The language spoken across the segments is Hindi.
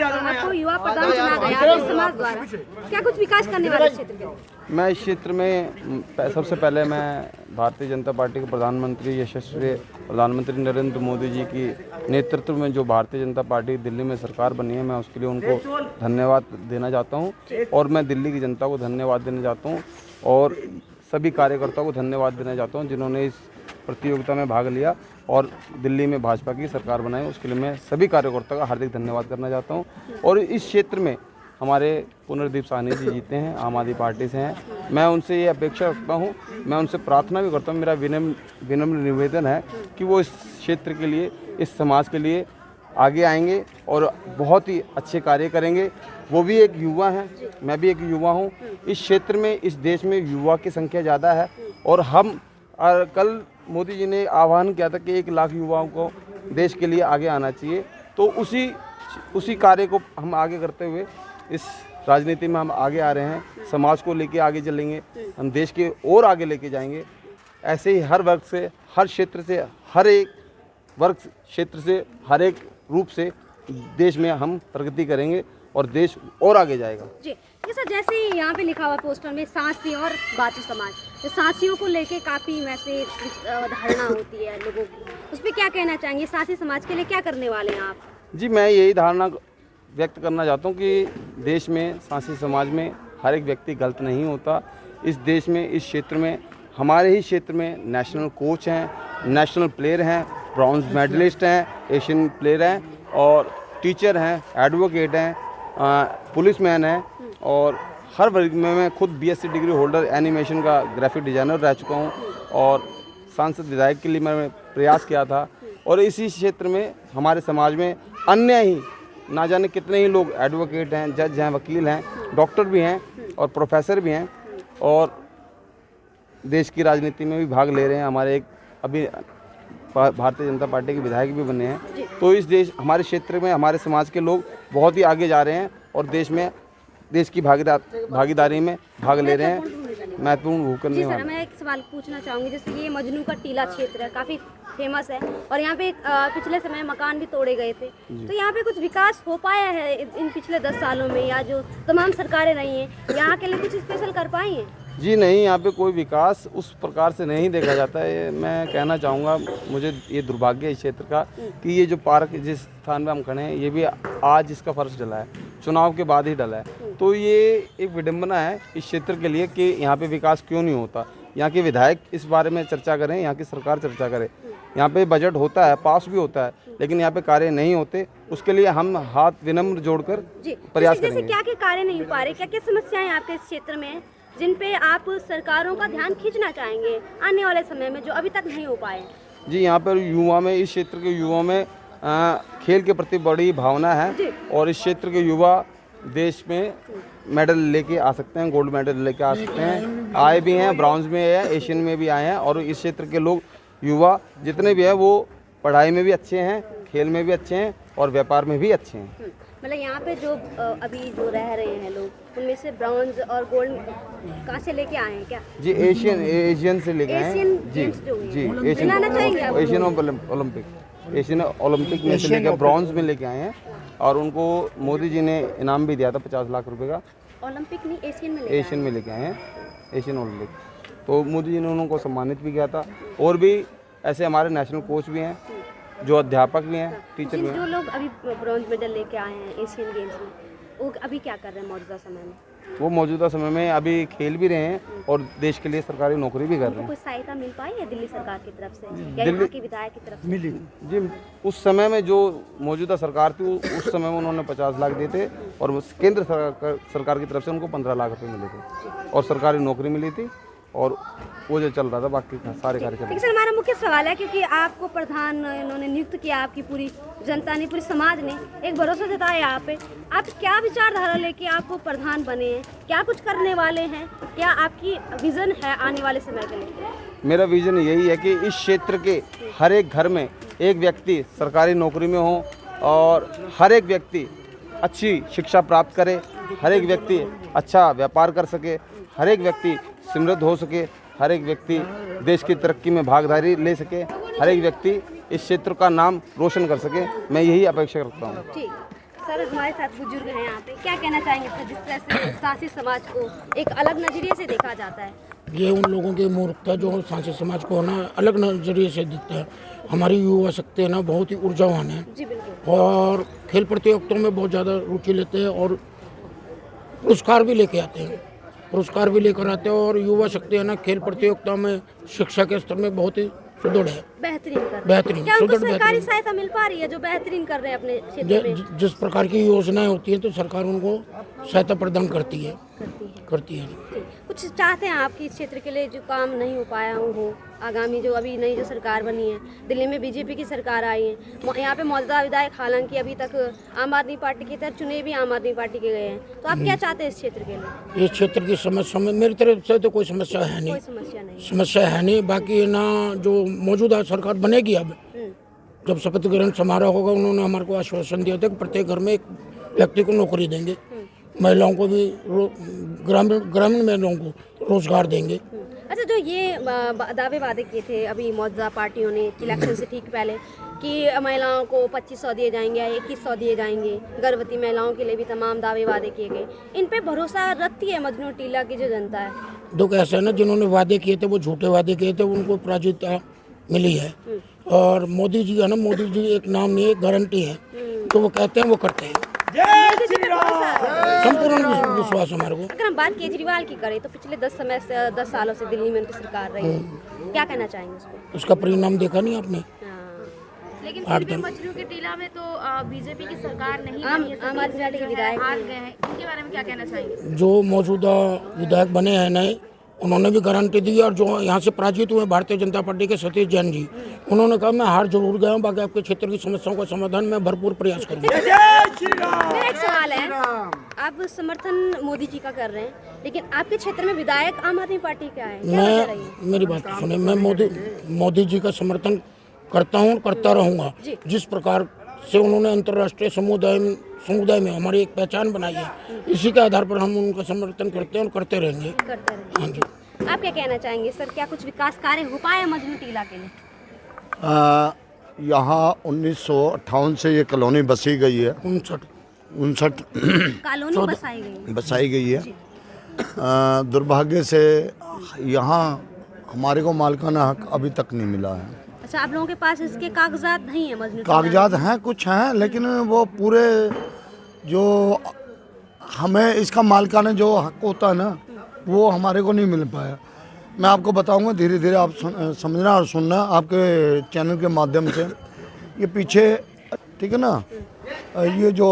आपको युवा प्रधान चुना गया आपके समाज द्वारा, क्या कुछ विकास करने वाले क्षेत्र के? मैं इस क्षेत्र में सबसे पहले मैं भारतीय जनता पार्टी के प्रधानमंत्री यशस्वी प्रधानमंत्री नरेंद्र मोदी जी की नेतृत्व में जो भारतीय जनता पार्टी दिल्ली में सरकार बनी है, मैं उसके लिए उनको धन्यवाद देना चाहता हूं और मैं दिल्ली की जनता को धन्यवाद देना चाहता हूं और सभी कार्यकर्ताओं को धन्यवाद देना चाहता हूं जिन्होंने इस प्रतियोगिता में भाग लिया और दिल्ली में भाजपा की सरकार बनाई। उसके लिए मैं सभी कार्यकर्ताओं का हार्दिक धन्यवाद करना चाहता हूं और इस क्षेत्र में हमारे पुनर्दीप साहनी जी जीते हैं, आम आदमी पार्टी से हैं। मैं उनसे ये अपेक्षा रखता हूं, मैं उनसे प्रार्थना भी करता हूं, मेरा विनम्र निवेदन है कि वो इस क्षेत्र के लिए, इस समाज के लिए आगे आएंगे और बहुत ही अच्छे कार्य करेंगे। वो भी एक युवा हैं, मैं भी एक युवा हूं। इस क्षेत्र में, इस देश में युवा की संख्या ज़्यादा है और हम कल मोदी जी ने आह्वान किया था कि 1 लाख युवाओं को देश के लिए आगे आना चाहिए, तो उसी कार्य को हम आगे करते हुए इस राजनीति में हम आगे आ रहे हैं। समाज को लेके आगे चलेंगे, हम देश के और आगे लेके जाएंगे। ऐसे ही हर वर्ग से, हर क्षेत्र से, हर एक वर्ग क्षेत्र से, हर एक रूप से देश में हम प्रगति करेंगे और देश और आगे जाएगा। जी सर, जैसे यहाँ पे लिखा हुआ पोस्टर में सांसी और बाती समाज, तो सांसियों को लेके काफ़ी वैसे धारणा होती है लोगों की, उस पर क्या कहना चाहेंगे? सांसी समाज के लिए क्या करने वाले हैं आप? जी, मैं यही धारणा व्यक्त करना चाहता हूँ कि देश में, सांसी समाज में हर एक व्यक्ति गलत नहीं होता। इस देश में, इस क्षेत्र में, हमारे ही क्षेत्र में नेशनल कोच हैं, नेशनल प्लेयर हैं, ब्रॉन्ज मेडलिस्ट हैं, एशियन प्लेयर हैं और टीचर हैं, एडवोकेट हैं, पुलिसमैन हैं और हर वर्ग में मैं खुद बीएससी डिग्री होल्डर एनिमेशन का ग्राफिक डिज़ाइनर रह चुका हूँ और सांसद विधायक के लिए मैंने प्रयास किया था। और इसी क्षेत्र में हमारे समाज में अन्य ही ना जाने कितने ही लोग एडवोकेट हैं, जज हैं, वकील हैं, डॉक्टर भी हैं और प्रोफेसर भी हैं और देश की राजनीति में भी भाग ले रहे हैं। हमारे एक अभी भारतीय जनता पार्टी के विधायक भी बने हैं। तो इस हमारे क्षेत्र में, हमारे समाज के लोग बहुत ही आगे जा रहे हैं और देश की भागीदारी में भाग ले रहे हैं, महत्वपूर्ण भूमिका करने वाले। मैं एक सवाल पूछना चाहूँगी, जैसे ये मजनू का टीला क्षेत्र है, काफ़ी फेमस है और यहाँ पे पिछले समय मकान भी तोड़े गए थे, तो यहाँ पे कुछ विकास हो पाया है इन पिछले 10 सालों में, या जो तमाम सरकारें रही हैं यहाँ के लिए कुछ स्पेशल कर पाई हैं? जी नहीं, यहाँ पे कोई विकास उस प्रकार से नहीं देखा जाता है। मैं कहना चाहूँगा, मुझे ये दुर्भाग्य है इस क्षेत्र का कि ये जो पार्क जिस स्थान में हम खड़े हैं, ये भी आज इसका फर्श डला है, चुनाव के बाद ही डला है। तो ये एक विडंबना है इस क्षेत्र के लिए कि यहाँ पे विकास क्यों नहीं होता। यहाँ के विधायक इस बारे में चर्चा करें, यहाँ की सरकार चर्चा करे। यहाँ पे बजट होता है, पास भी होता है, लेकिन यहाँ पे कार्य नहीं होते। उसके लिए हम हाथ विनम्र जोड़कर प्रयास करेंगे। क्या कार्य नहीं हो पा रहे, क्या क्या समस्याएं आपके इस क्षेत्र में जिन पे आप सरकारों का ध्यान खींचना चाहेंगे आने वाले समय में, जो अभी तक नहीं हो पाए? जी, यहाँ पर युवा में, इस क्षेत्र के युवाओं में खेल के प्रति बड़ी भावना है और इस क्षेत्र के युवा देश में मेडल लेके आ सकते हैं, गोल्ड मेडल लेके आ सकते हैं, आए भी हैं, ब्रॉन्ज में है, एशियन में भी आए हैं। और इस क्षेत्र के लोग, युवा जितने भी हैं, वो पढ़ाई में भी अच्छे हैं, खेल में भी अच्छे हैं और व्यापार में भी अच्छे हैं। मतलब यहाँ पे जो अभी जो रह रहे हैं लोग, उनमें से ब्रॉन्ज और गोल्ड कहाँ से लेके आए हैं क्या? जी, एशियन से लेके आए हैं। जी, एशियन ओलंपिक में से लेकर ब्रॉन्ज में लेके आए हैं और उनको मोदी जी ने इनाम भी दिया था 50 लाख रुपए का। ओलंपिक नहीं, एशियन में लेके आए हैं, एशियन ओलंपिक। तो मोदी जी ने उनको सम्मानित भी किया था। और भी ऐसे हमारे नेशनल कोच भी हैं, जो अध्यापक भी हैं, टीचर भी हैं। जो लोग अभी ब्रॉन्ज मेडल लेके आए हैं एशियन गेम्स में, वो अभी क्या कर रहे हैं मौजूदा समय में? वो मौजूदा समय में अभी खेल भी रहे हैं और देश के लिए सरकारी नौकरी भी कर रहे हैं। कोई सहायता मिल पाई है दिल्ली सरकार की तरफ से या यहाँ के विधायक की तरफ से? मिली जी, उस समय में जो मौजूदा सरकार थी, उस समय में उन्होंने 50 लाख दिए थे और केंद्र सरकार की तरफ से उनको 15 लाख रुपए मिले थे और सरकारी नौकरी मिली थी और वो जो चल रहा था, बाकी सारे कार्यक्रम। सर, हमारा मुख्य सवाल है, क्योंकि आपको प्रधान इन्होंने नियुक्त किया, आपकी पूरी जनता ने, पूरे समाज ने एक भरोसा जताया आप पे, आप क्या विचारधारा लेके आपको प्रधान बने हैं, क्या कुछ करने वाले हैं, क्या आपकी विजन है आने वाले समय के लिए? मेरा विजन यही है कि इस क्षेत्र के हर एक घर में एक व्यक्ति सरकारी नौकरी में हो और हर एक व्यक्ति अच्छी शिक्षा प्राप्त करे, हर एक व्यक्ति अच्छा व्यापार कर सके, हर एक व्यक्ति समृद्ध हो सके, हर एक व्यक्ति देश की तरक्की में भागीदारी ले सके, हर एक व्यक्ति इस क्षेत्र का नाम रोशन कर सके। मैं यही अपेक्षा करता हूँ। सर हमारे साथ बुजुर्ग हैं यहाँ पे, क्या कहना चाहेंगे सर जिस तरह से सासी समाज को एक अलग नजरिए से देखा जाता है? ये उन लोगों की मूर्खता जो सांसी समाज को ना अलग नजरिए से दिखता है। हमारी युवा शक्ति है ना बहुत ही ऊर्जावान है जी बिल्कुल। और खेल प्रतियोगिताओं में बहुत ज़्यादा रुचि लेते हैं और पुरस्कार भी लेके आते हैं, पुरस्कार भी लेकर आते हैं। और युवा शक्ति है ना खेल प्रतियोगिता में शिक्षा के स्तर में बहुत ही सुदृढ़ है, बेहतरीन कर रहे हैं। बेहतरीन क्या उनको सुदृढ़ सरकारी बेहतरीन। सहायता मिल पा रही है जो बेहतरीन कर रहे हैं अपने क्षेत्र में? जिस प्रकार की योजनाएं होती हैं तो सरकार उनको सहायता प्रदान करती है। ठीक। कुछ चाहते हैं आपके इस क्षेत्र के लिए जो काम नहीं हो पाया हो आगामी जो अभी नई जो सरकार बनी है, दिल्ली में बीजेपी की सरकार आई है, यहाँ पे मौजूदा विधायक हालांकि अभी तक आम आदमी पार्टी की तरफ चुने भी आम आदमी पार्टी के गए हैं, तो आप क्या चाहते हैं इस क्षेत्र के लिए? इस क्षेत्र की समस्या में मेरी तरफ से तो कोई समस्या है नहीं, कोई समस्या नहीं। समस्या है नहीं। बाकी ना जो मौजूदा सरकार बनेगी अब जब शपथ ग्रहण समारोह होगा उन्होंने हमारे को आश्वासन दिया था कि प्रत्येक घर में एक व्यक्ति को नौकरी देंगे, महिलाओं को भी ग्रामीण महिलाओं को रोजगार देंगे। अच्छा, जो ये दावे वादे किए थे अभी मौजूदा पार्टियों ने इलेक्शन से ठीक पहले कि महिलाओं को 2500 दिए जाएंगे या 2100 दिए जाएंगे, गर्भवती महिलाओं के लिए भी तमाम दावे वादे किए गए, इन पे भरोसा रखती है मजनू टीला की जो जनता है? दो कैसे है ना, जिन्होंने वादे किए थे वो झूठे वादे किए थे, उनको पराजितता मिली है। और मोदी जी है ना, मोदी जी एक नाम नहीं एक गारंटी है, तो वो कहते हैं वो करते हैं। संपूर्ण विश्वास हमारे को। अगर हम बात केजरीवाल की करें तो पिछले 10 सालों से दिल्ली में उनकी सरकार रही है, क्या कहना चाहेंगे उसको? उसका परिणाम देखा नहीं आपने? लेकिन फिर भी मजनू के टीला में तो बीजेपी की सरकार नहीं बनी है, आम आदमी पार्टी के विधायक हार गए हैं, इनके बारे में क्या कहना चाहेंगे? जो मौजूदा विधायक बने हैं नए, उन्होंने भी गारंटी दी। और जो यहाँ से पराजित हुए भारतीय जनता पार्टी के सतीश जैन जी, उन्होंने कहा मैं हार जरूर गया हूँ, बाकी आपके क्षेत्र की समस्याओं का समाधान में भरपूर प्रयास करूँगा। मेरा एक सवाल है, आप समर्थन मोदी जी का कर रहे हैं, लेकिन आपके क्षेत्र में विधायक आम आदमी पार्टी का है, क्या वजह रही है? मेरी बात सुने, मैं मोदी जी का समर्थन करता हूँ, करता रहूँगा। जिस प्रकार से उन्होंने अंतर्राष्ट्रीय समुदाय में हमारी एक पहचान बनाई है, इसी के आधार पर हम उनका समर्थन करते हैं और करते रहेंगे। हाँ जी। आप क्या कहना चाहेंगे सर, क्या कुछ विकास कार्य हो पाए मजनू टीला के लिए? यहाँ 1958 से ये कॉलोनी बसी गई है, 59 कॉलोनी बसाई गई है। दुर्भाग्य से यहाँ हमारे को मालिकाना हक अभी तक नहीं मिला है। अच्छा, आप लोगों के पास इसके कागजात नहीं है मजनू? कागजात हैं, कुछ हैं, लेकिन वो पूरे जो हमें इसका मालिकाना जो हक होता है ना, वो हमारे को नहीं मिल पाया। मैं आपको बताऊंगा, धीरे धीरे आप समझना और सुनना आपके चैनल के माध्यम से। ये पीछे ठीक है ना, ये जो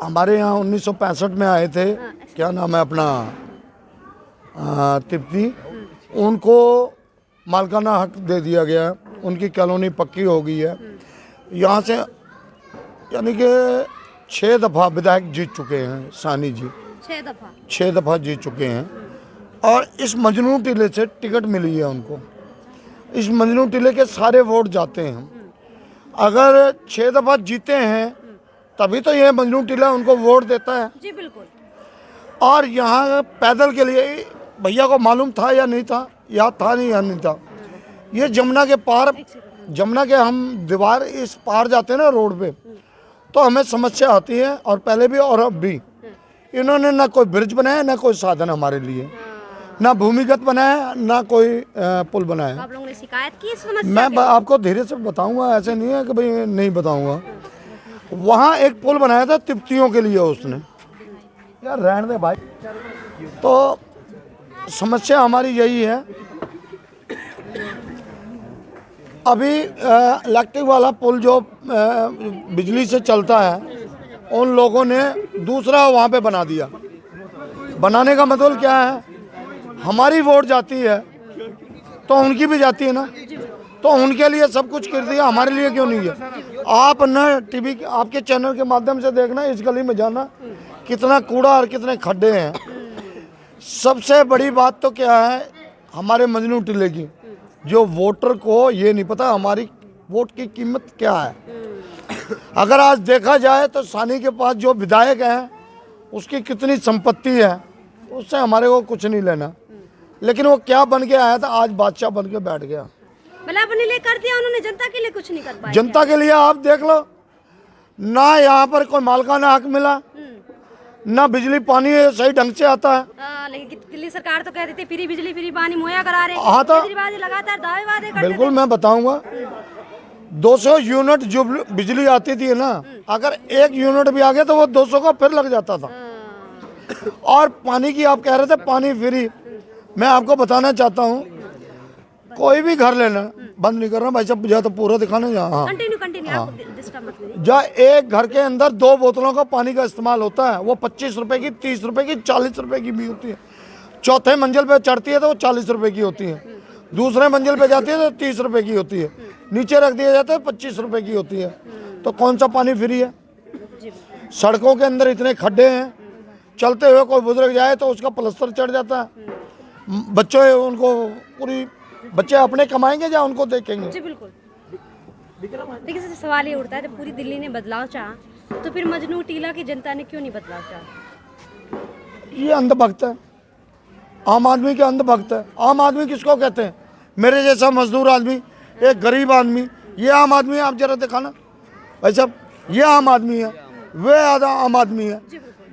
हमारे यहाँ 1965 में आए थे, क्या नाम है अपना, तिब्बती, उनको मालिकाना हक दे दिया गया है, उनकी कॉलोनी पक्की हो गई है। यहाँ से यानी कि 6 दफ़ा विधायक जीत चुके हैं सानी जी, 6 दफ़ा जीत चुके हैं। और इस मजनू टीले से टिकट मिली है उनको, इस मजनू टीले के सारे वोट जाते हैं। अगर 6 दफ़ा जीते हैं तभी तो ये मजनू टीला उनको वोट देता है। जी बिल्कुल। और यहाँ पैदल के लिए भैया को मालूम था या नहीं था, याद था नहीं या नहीं था, ये जमुना के पार, जमुना के हम दीवार इस पार जाते हैं ना रोड पे, तो हमें समस्या आती है, और पहले भी और अब भी। इन्होंने ना कोई ब्रिज बनाया, ना कोई साधन हमारे लिए, ना भूमिगत बनाया, ना कोई पुल बनाया। तो आप लोगों ने शिकायत की इस समस्या मैं आपको धीरे से बताऊंगा, ऐसे नहीं है कि भाई नहीं बताऊंगा। वहाँ एक पुल बनाया था तिब्बतियों के लिए उसने, यार रहने दे भाई। तो समस्या हमारी यही है, अभी इलेक्ट्रिक वाला पुल जो बिजली से चलता है, उन लोगों ने दूसरा वहाँ पे बना दिया। बनाने का मतलब क्या है, हमारी वोट जाती है तो उनकी भी जाती है ना, तो उनके लिए सब कुछ कर दिया, हमारे लिए क्यों नहीं है? आप न टीवी आपके चैनल के माध्यम से देखना, इस गली में जाना, कितना कूड़ा और कितने खड्डे हैं। सबसे बड़ी बात तो क्या है हमारे मजनू टीले की, जो वोटर को ये नहीं पता हमारी वोट की कीमत क्या है। अगर आज देखा जाए तो सानी के पास जो विधायक हैं उसकी कितनी संपत्ति है, उससे हमारे को कुछ नहीं लेना, लेकिन वो क्या बन के आया था, आज बादशाह बन के बैठ गया। मतलब अपने लिए कर दिया उन्होंने, जनता के लिए कुछ नहीं कर पाए। जनता के लिए आप देख लो, ना यहाँ पर कोई मालिकाना हक मिला, ना बिजली पानी सही ढंग से आता है। लेकिन दिल्ली सरकार तो कहती थी फ्री बिजली फ्री पानी मुहैया करा रहे हैं। हाँ तो केजरीवाल जी लगातार दावे वादे करते बिल्कुल मैं बताऊंगा, 200 यूनिट जो बिजली आती थी ना, अगर 1 यूनिट भी आ गया तो वो 200 का फिर लग जाता था। और पानी की आप कह रहे थे पानी फ्री, मैं आपको बताना चाहता हूँ, कोई भी घर लेना, बंद नहीं कर रहा भाई साहब, या तो पूरा दिखाना जहाँ। हाँ कंटिन्यू आप डिस्टर्ब मत करिए। जहाँ एक घर के अंदर 2 बोतलों का पानी का इस्तेमाल होता है, वो 25 रुपए की, 30 रुपए की, 40 रुपए की भी होती है। चौथे मंजिल पे चढ़ती है तो वो 40 रुपए की होती है, दूसरे मंजिल पे जाती है तो 30 रुपए की होती है, नीचे रख दिया जाता है 25 रुपए की होती है। तो कौन सा पानी फ्री है? सड़कों के अंदर इतने खड्डे हैं, चलते हुए कोई बुजुर्ग जाए तो उसका प्लास्टर चढ़ जाता है। बच्चों उनको पूरी, बच्चे अपने कमाएंगे या उनको देखेंगे? जी बिल्कुल। लेकिन इससे सवाल ये उठता है, जब पूरी दिल्ली ने बदलाव चाहा तो फिर मजनू टीला की जनता ने क्यों नहीं बदलाव चाहा? ये अंधभक्त है, आम आदमी के अंधभक्त है। आम आदमी किसको कहते हैं? मेरे जैसा मजदूर आदमी, एक गरीब आदमी, ये आम आदमी है? आप जरा दिखाना भाई साहब, ये आम आदमी है, वे आम आदमी है,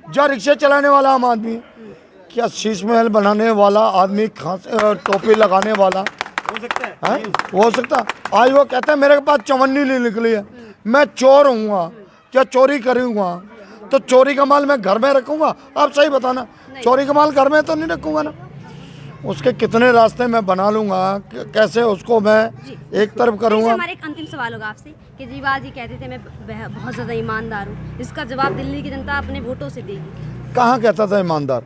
जो रिक्शे चलाने वाला आम आदमी है। क्या शीश महल बनाने वाला आदमी, टोपी लगाने वाला हो सकता है? वो हो सकता? आज वो कहते हैं मेरे पास चवन्नी नहीं निकली है, मैं चोर हूँ, क्या चोरी करूँगा? तो चोरी का माल मैं घर में रखूँगा? आप सही बताना, चोरी का माल घर में तो नहीं रखूँगा ना। उसके कितने रास्ते मैं बना लूँगा, कैसे उसको मैं एक तरफ करूँगा। हमारे एक अंतिम सवाल होगा आपसे। केजरीवाल जी कहते थे मैं बहुत ज़्यादा ईमानदार हूँ, इसका जवाब दिल्ली की जनता अपने वोटों से देगी। कहाँ कहता था ईमानदार?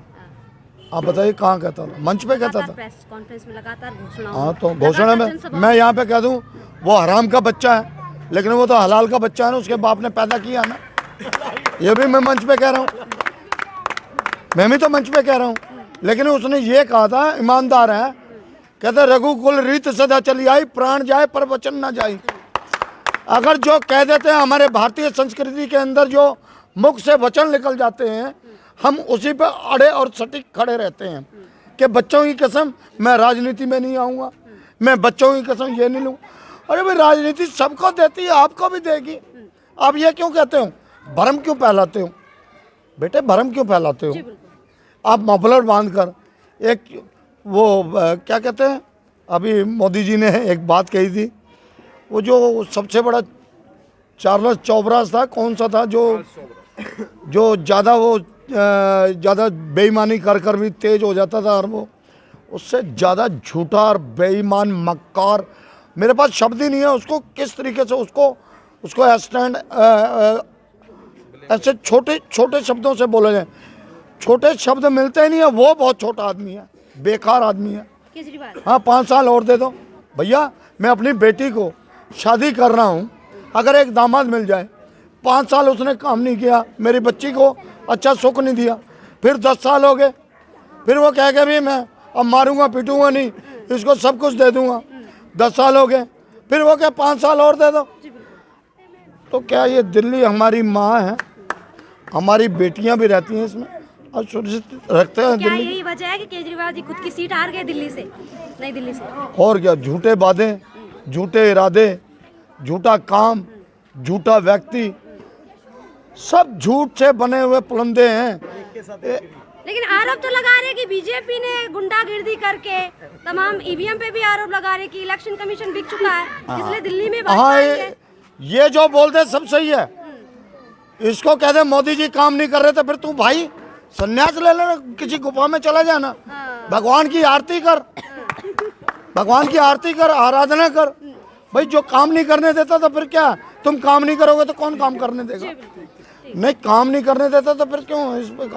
आप बताइए कहाँ कहता था? मंच पे कहता था? प्रेस कॉन्फ्रेंस में लगातार घोषणा। हाँ तो घोषणा में मैं यहाँ पे कह दूँ वो हराम का बच्चा है, लेकिन वो तो हलाल का बच्चा है ना, उसके बाप ने पैदा किया ना। ये भी मैं मंच पे कह रहा हूँ, मैं भी तो मंच पे कह रहा हूँ। लेकिन उसने ये कहा था ईमानदार है, कहते रघुकुल रीत सदा चली आई, प्राण जाए पर वचन ना जाए। अगर जो कह देते हैं, हमारे भारतीय संस्कृति के अंदर जो मुख से वचन निकल जाते हैं, हम उसी पे अड़े और सटीक खड़े रहते हैं कि बच्चों की कसम मैं राजनीति में नहीं आऊँगा, मैं बच्चों की कसम ये नहीं लूँ। अरे भाई राजनीति सबको देती है, आपको भी देगी। आप ये क्यों कहते हो? भरम क्यों फैलाते हो बेटे? भरम क्यों फैलाते हो? आप मफलर बांध कर एक वो क्या कहते हैं, अभी मोदी जी ने एक बात कही थी, वो जो सबसे बड़ा चार्ल्स चौबरास था, कौन सा था जो ज़्यादा बेईमानी कर भी तेज हो जाता था, और वो उससे ज़्यादा झूठा और बेईमान मक्कार, मेरे पास शब्द ही नहीं है उसको किस तरीके से उसको स्टैंड ऐसे छोटे छोटे शब्दों से बोला जाए। छोटे शब्द मिलते ही नहीं है, वो बहुत छोटा आदमी है, बेकार आदमी है। केजरीवाल हाँ 5 साल और दे दो भैया, मैं अपनी बेटी को शादी कर रहा हूँ, अगर एक दामाद मिल जाए, 5 साल उसने काम नहीं किया, मेरी बच्ची को अच्छा सुख नहीं दिया, फिर 10 साल हो गए, फिर वो कह के भी मैं अब मारूंगा पीटूंगा नहीं, इसको सब कुछ दे दूंगा। 10 साल हो गए, फिर वो क्या 5 साल और दे दो। तो क्या ये दिल्ली हमारी माँ है? हमारी बेटियां भी रहती हैं इसमें और सुरक्षित रखते हैं क्या दिल्ली। यही वजह है कि केजरीवाल जी खुद की सीट हार गए दिल्ली से, नई दिल्ली से? और क्या, झूठे वादे, झूठे इरादे, झूठा काम, झूठा व्यक्ति, सब झूठ से बने हुए पुलंदे हैं। लेकिन आरोप तो लगा रहे कि बीजेपी ने गुंडागिर्दी करके तमाम ईवीएम पे भी आरोप लगा रहे कि इलेक्शन कमीशन बिक चुका है, इसलिए दिल्ली में हाँ ये जो बोलते सब सही है। इसको कह दे मोदी जी काम नहीं कर रहे तो फिर तू भाई संन्यास ले लेना, किसी गुफा में चला जाना, भगवान की आरती कर, भगवान की आरती कर, आराधना कर। भाई जो काम नहीं करने देता तो फिर क्या, तुम काम नहीं करोगे तो कौन काम करने देगा? नहीं काम नहीं करने देता तो फिर क्यों इस पे